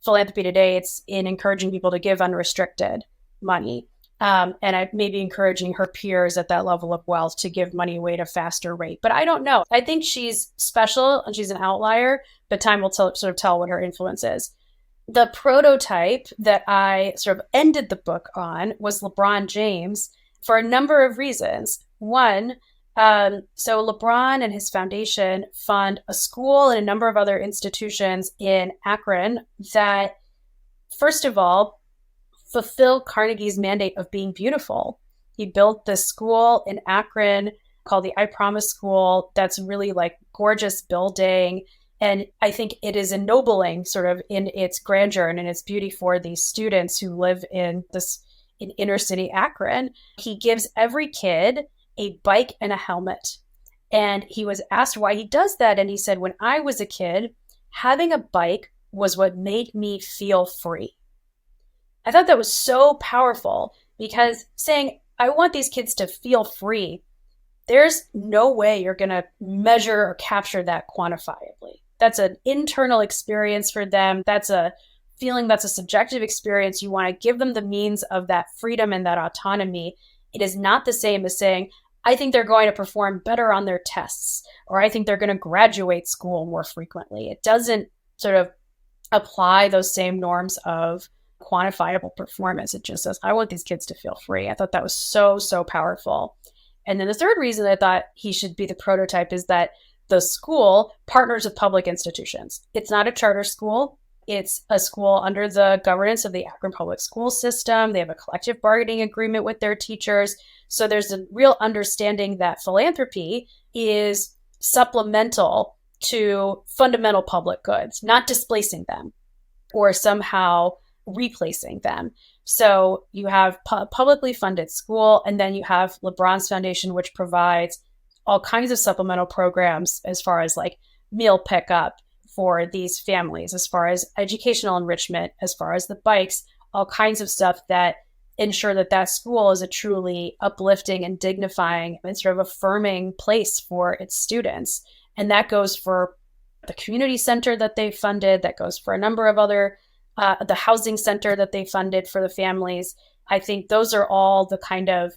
[SPEAKER 2] philanthropy today. It's in encouraging people to give unrestricted money. And I may be encouraging her peers at that level of wealth to give money away at a faster rate. But I don't know. I think she's special and she's an outlier, but time will sort of tell what her influence is. The prototype that I sort of ended the book on was LeBron James for a number of reasons. One, so LeBron and his foundation fund a school and a number of other institutions in Akron that, first of all, fulfill Carnegie's mandate of being beautiful. He built this school in Akron called the I Promise School. That's really like gorgeous building. And I think it is ennobling sort of in its grandeur and in its beauty for these students who live in inner city Akron. He gives every kid a bike and a helmet. And he was asked why he does that. And he said, when I was a kid, having a bike was what made me feel free. I thought that was so powerful because saying, I want these kids to feel free, there's no way you're going to measure or capture that quantifiably. That's an internal experience for them. That's a feeling, that's a subjective experience. You want to give them the means of that freedom and that autonomy. It is not the same as saying, I think they're going to perform better on their tests, or I think they're going to graduate school more frequently. It doesn't sort of apply those same norms of quantifiable performance. It just says, I want these kids to feel free. I thought that was so, so powerful. And then the third reason I thought he should be the prototype is that the school partners with public institutions. It's not a charter school. It's a school under the governance of the Akron public school system. They have a collective bargaining agreement with their teachers. So there's a real understanding that philanthropy is supplemental to fundamental public goods, not displacing them or somehow replacing them. So you have publicly funded school, and then you have LeBron's foundation, which provides all kinds of supplemental programs as far as like meal pickup for these families, as far as educational enrichment, as far as the bikes, all kinds of stuff that ensure that that school is a truly uplifting and dignifying and sort of affirming place for its students. And that goes for the community center that they funded, that goes for a number of other the housing center that they funded for the families. I think those are all the kind of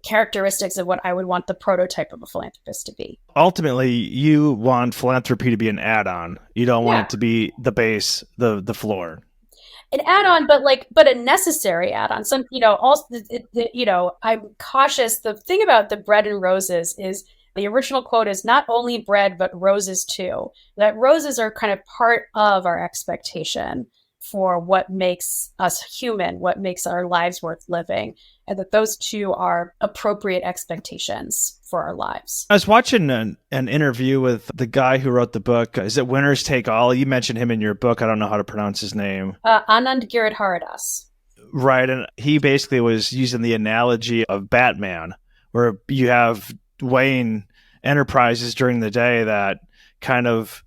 [SPEAKER 2] characteristics of what I would want the prototype of a philanthropist to be.
[SPEAKER 1] Ultimately, you want philanthropy to be an add-on. You don't want it to be the base, the floor.
[SPEAKER 2] An add-on, but a necessary add-on. Some, I'm cautious. The thing about the bread and roses is the original quote is not only bread, but roses too. That roses are kind of part of our expectation for what makes us human, what makes our lives worth living, and that those two are appropriate expectations for our lives.
[SPEAKER 1] I was watching an interview with the guy who wrote the book. Is it Winners Take All? You mentioned him in your book. I don't know how to pronounce his name.
[SPEAKER 2] Anand Giridharadas.
[SPEAKER 1] Right, and he basically was using the analogy of Batman, where you have Wayne Enterprises during the day that kind of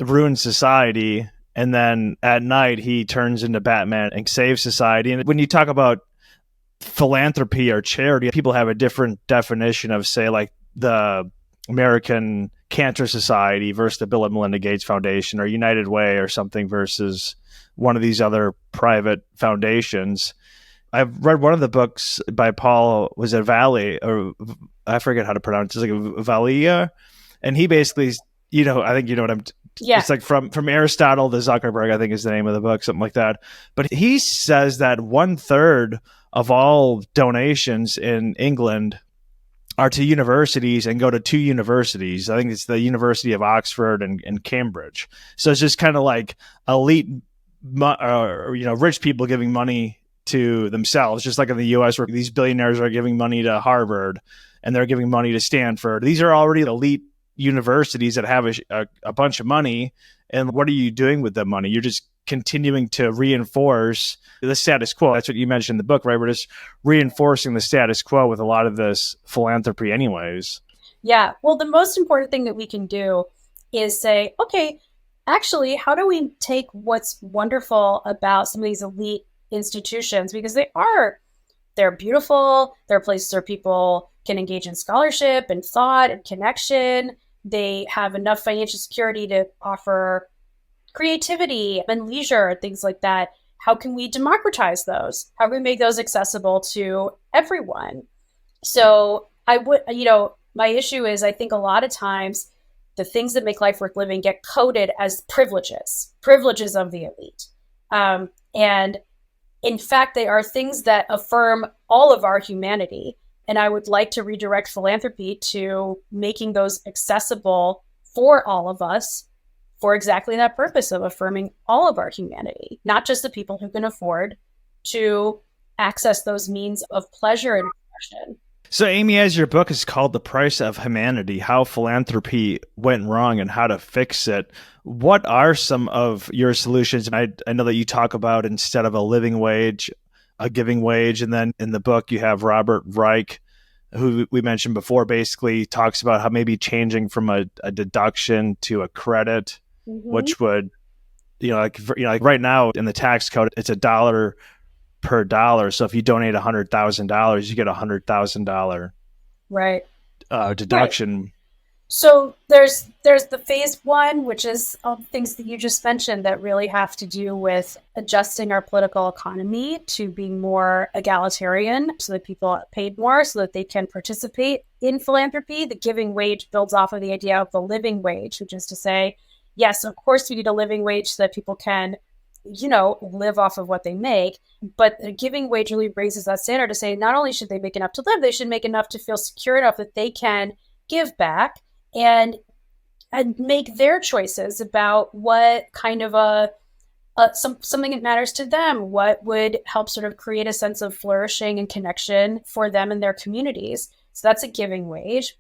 [SPEAKER 1] ruin society, and then at night he turns into Batman and saves society. And when you talk about philanthropy or charity, people have a different definition of, say, like the American Cancer Society versus the Bill and Melinda Gates Foundation, or United Way or something versus one of these other private foundations. I've read one of the books by Paul, was it Valley, or I forget how to pronounce it, it's like Valia. And he basically, I think you know what I'm.
[SPEAKER 2] Yeah.
[SPEAKER 1] It's like from Aristotle to Zuckerberg, I think is the name of the book, something like that. But he says that 1/3 of all donations in England are to universities and go to 2 universities. I think it's the University of Oxford and Cambridge. So it's just kind of like elite, rich people giving money to themselves, just like in the U.S. where these billionaires are giving money to Harvard and they're giving money to Stanford. These are already elite universities that have a bunch of money. And what are you doing with that money? You're just continuing to reinforce the status quo. That's what you mentioned in the book, right? We're just reinforcing the status quo with a lot of this philanthropy anyways.
[SPEAKER 2] Yeah. Well, the most important thing that we can do is say, okay, actually, how do we take what's wonderful about some of these elite institutions? Because they're beautiful. They're places where people can engage in scholarship and thought and connection. They have enough financial security to offer creativity and leisure, things like that. How can we democratize those? How can we make those accessible to everyone? So my issue is I think a lot of times the things that make life worth living get coded as privileges of the elite. And in fact, they are things that affirm all of our humanity. And I would like to redirect philanthropy to making those accessible for all of us for exactly that purpose of affirming all of our humanity, not just the people who can afford to access those means of pleasure and expression.
[SPEAKER 1] So, Amy, as your book is called The Price of Humanity, How Philanthropy Went Wrong and How to Fix It, what are some of your solutions? I know that you talk about instead of a living wage, a giving wage. And then in the book, you have Robert Reich, who we mentioned before, basically talks about how maybe changing from a deduction to a credit, which would, like right now in the tax code, it's $1 per dollar. So if you donate $100,000, you get $100,000
[SPEAKER 2] right
[SPEAKER 1] deduction. Right.
[SPEAKER 2] So there's the phase 1, which is all the things that you just mentioned that really have to do with adjusting our political economy to be more egalitarian so that people are paid more so that they can participate in philanthropy. The giving wage builds off of the idea of the living wage, which is to say, yes, of course we need a living wage so that people can, live off of what they make. But the giving wage really raises that standard to say not only should they make enough to live, they should make enough to feel secure enough that they can give back and make their choices about what kind of something that matters to them, what would help sort of create a sense of flourishing and connection for them and their communities. So that's a giving wage.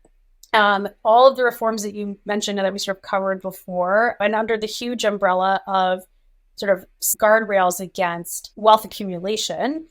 [SPEAKER 2] All of the reforms that you mentioned and that we sort of covered before, and under the huge umbrella of sort of guardrails against wealth accumulation,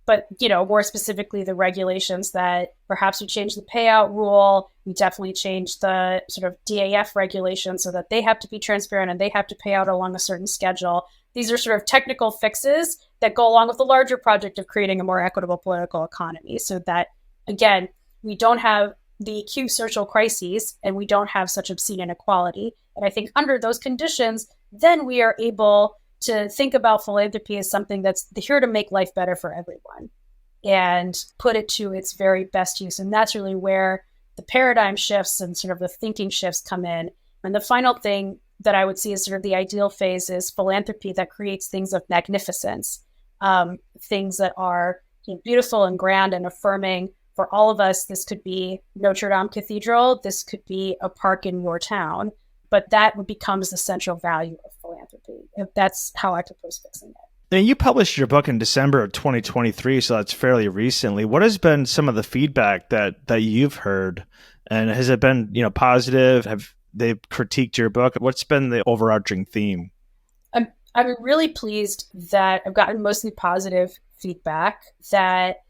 [SPEAKER 2] but, more specifically, the regulations that perhaps we change the payout rule. We definitely change the sort of DAF regulations so that they have to be transparent and they have to pay out along a certain schedule. These are sort of technical fixes that go along with the larger project of creating a more equitable political economy so that, again, we don't have the acute social crises and we don't have such obscene inequality. And I think under those conditions, then we are able to think about philanthropy as something that's here to make life better for everyone and put it to its very best use. And that's really where the paradigm shifts and sort of the thinking shifts come in. And the final thing that I would see as sort of the ideal phase is philanthropy that creates things of magnificence, things that are beautiful and grand and affirming for all of us. This could be Notre Dame Cathedral. This could be a park in your town. But that becomes the central value of philanthropy. If that's how I propose fixing it.
[SPEAKER 1] Now, you published your book in December of 2023, so that's fairly recently. What has been some of the feedback that you've heard? And has it been, positive? Have they critiqued your book? What's been the overarching theme?
[SPEAKER 2] I'm really pleased that I've gotten mostly positive feedback, that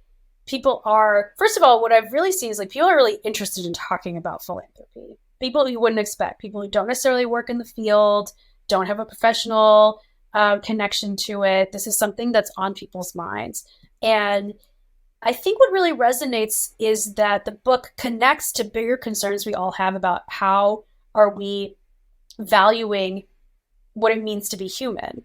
[SPEAKER 2] people are, first of all, what I've really seen is people are really interested in talking about philanthropy. People you wouldn't expect, people who don't necessarily work in the field, don't have a professional connection to it. This is something that's on people's minds. And I think what really resonates is that the book connects to bigger concerns we all have about how are we valuing what it means to be human.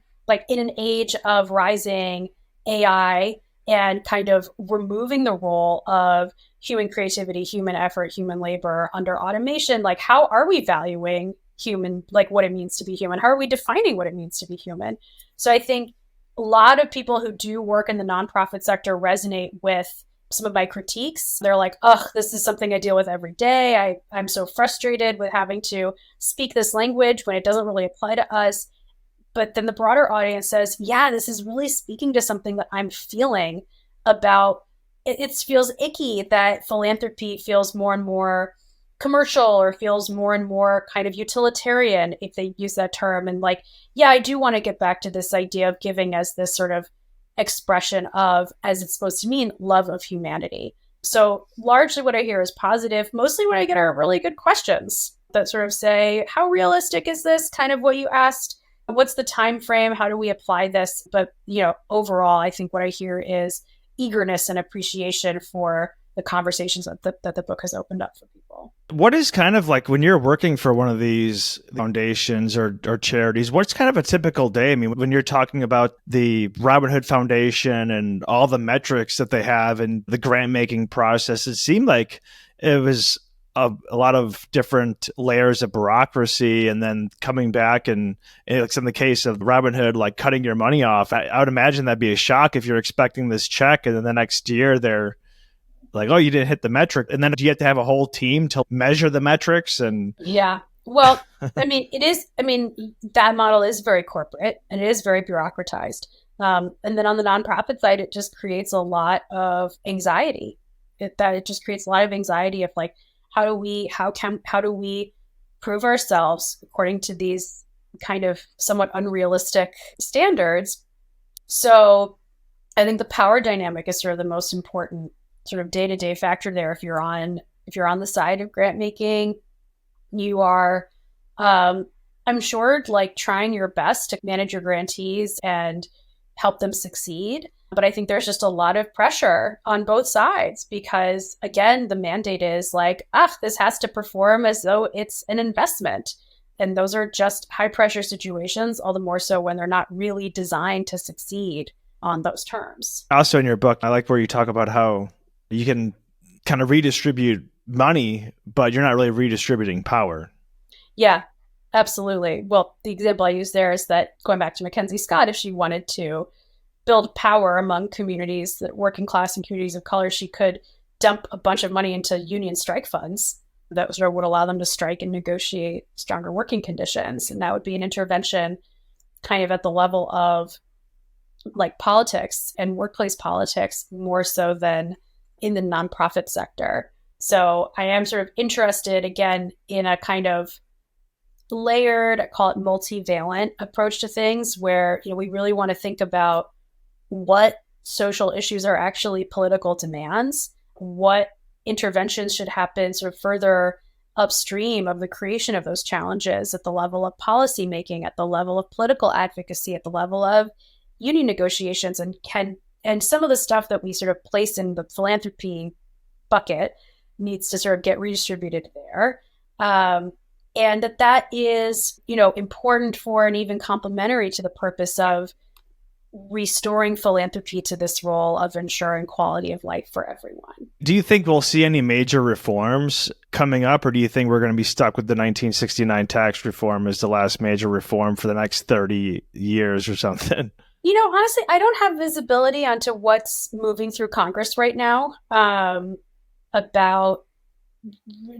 [SPEAKER 2] In an age of rising AI, and kind of removing the role of human creativity, human effort, human labor under automation. Like, how are we valuing human, like what it means to be human? How are we defining what it means to be human? So I think a lot of people who do work in the nonprofit sector resonate with some of my critiques. They're like, ugh, this is something I deal with every day. I'm so frustrated with having to speak this language when it doesn't really apply to us. But then the broader audience says, yeah, this is really speaking to something that I'm feeling about. It feels icky that philanthropy feels more and more commercial or feels more and more kind of utilitarian, if they use that term. And like, yeah, I do want to get back to this idea of giving as this sort of expression of, as it's supposed to mean, love of humanity. So largely what I hear is positive. Mostly what I get are really good questions that sort of say, how realistic is this? Kind of what you asked. What's the time frame? How do we apply this? But, overall, I think what I hear is eagerness and appreciation for the conversations that the book has opened up for people.
[SPEAKER 1] What is kind of like when you're working for one of these foundations or charities, what's kind of a typical day? I mean, when you're talking about the Robin Hood Foundation and all the metrics that they have and the grant making process, it seemed like it was a lot of different layers of bureaucracy, and then coming back and it's in the case of Robin Hood, like cutting your money off. I would imagine that'd be a shock if you're expecting this check and then the next year they're like, oh, you didn't hit the metric. And then do you have to have a whole team to measure the metrics? And
[SPEAKER 2] yeah, well, that model is very corporate and it is very bureaucratized. And then on the nonprofit side, it just creates a lot of anxiety. It just creates a lot of anxiety of like, how do we prove ourselves according to these kind of somewhat unrealistic standards? So I think the power dynamic is sort of the most important sort of day-to-day factor there. If you're on the side of grant making, you are, I'm sure, like trying your best to manage your grantees and help them succeed. But I think there's just a lot of pressure on both sides because, again, the mandate is like, this has to perform as though it's an investment. And those are just high pressure situations, all the more so when they're not really designed to succeed on those terms.
[SPEAKER 1] Also in your book, I like where you talk about how you can kind of redistribute money, but you're not really redistributing power.
[SPEAKER 2] Yeah, absolutely. Well, the example I use there is that going back to Mackenzie Scott, if she wanted to build power among communities, that working class and communities of color, she could dump a bunch of money into union strike funds that sort of would allow them to strike and negotiate stronger working conditions. And that would be an intervention kind of at the level of like politics and workplace politics more so than in the nonprofit sector. So I am sort of interested, again, in a kind of layered, I call it multivalent approach to things where, we really want to think about what social issues are actually political demands, what interventions should happen sort of further upstream of the creation of those challenges at the level of policy making, at the level of political advocacy, at the level of union negotiations, and some of the stuff that we sort of place in the philanthropy bucket needs to sort of get redistributed there. And that is, important for and even complementary to the purpose of restoring philanthropy to this role of ensuring quality of life for everyone.
[SPEAKER 1] Do you think we'll see any major reforms coming up, or do you think we're going to be stuck with the 1969 tax reform as the last major reform for the next 30 years or something?
[SPEAKER 2] Honestly, I don't have visibility onto what's moving through Congress right now about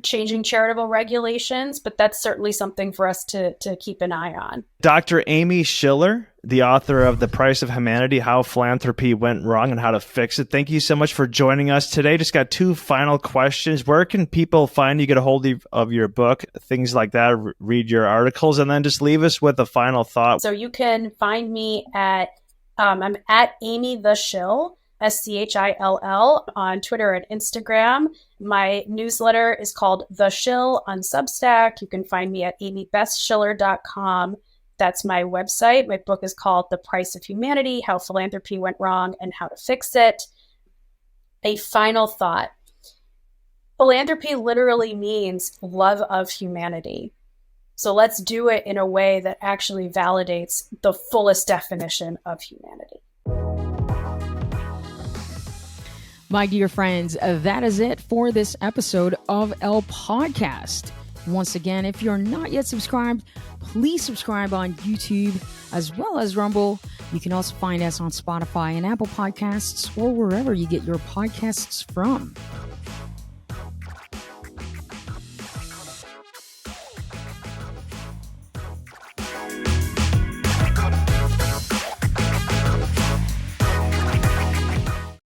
[SPEAKER 2] changing charitable regulations, but that's certainly something for us to keep an eye on.
[SPEAKER 1] Dr. Amy Schiller, the author of The Price of Humanity, How Philanthropy Went Wrong and How to Fix It. Thank you so much for joining us today. Just got two final questions. Where can people find you, get a hold of your book, things like that, read your articles, and then just leave us with a final thought?
[SPEAKER 2] So you can find me at, I'm at Amy the Schill, SCHILL, on Twitter and Instagram. My newsletter is called The Schill on Substack. You can find me at amybethschiller.com. That's my website. My book is called The Price of Humanity, How Philanthropy Went Wrong and How to Fix It. A final thought. Philanthropy literally means love of humanity. So let's do it in a way that actually validates the fullest definition of humanity.
[SPEAKER 3] My dear friends, that is it for this episode of El Podcast. Once again, if you're not yet subscribed, please subscribe on YouTube as well as Rumble. You can also find us on Spotify and Apple Podcasts or wherever you get your podcasts from.